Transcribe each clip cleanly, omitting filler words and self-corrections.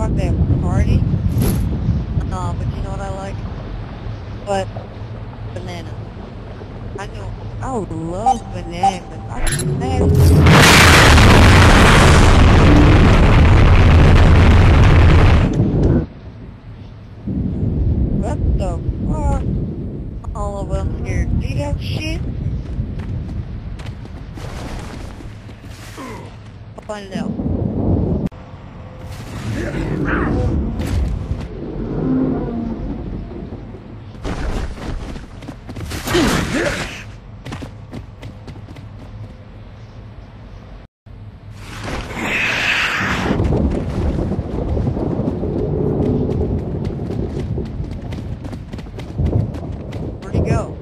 have that party. But you know what I like? But banana. I know. I love bananas. I smash. What the fuck? All of them here. Do you have shit? I'll find it out. Where'd he go?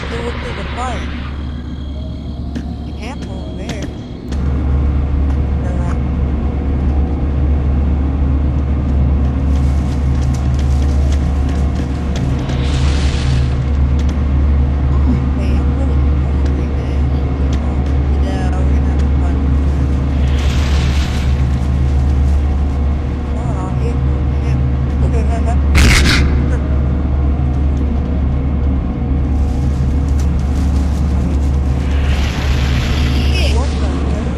Still look through the fire. You can't pull him there. Hey, I'm really hungry, man. Yeah, we're gonna have fun. Oh, I'll eat from him. Shit! What the hell?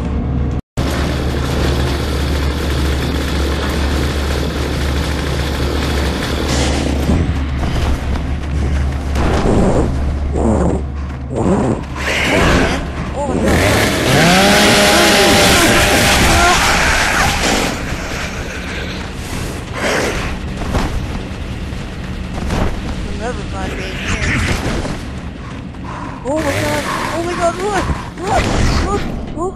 Oh my god. You'll never find me in here. Oh my god! Oh my god! Run! Run! Run! Run!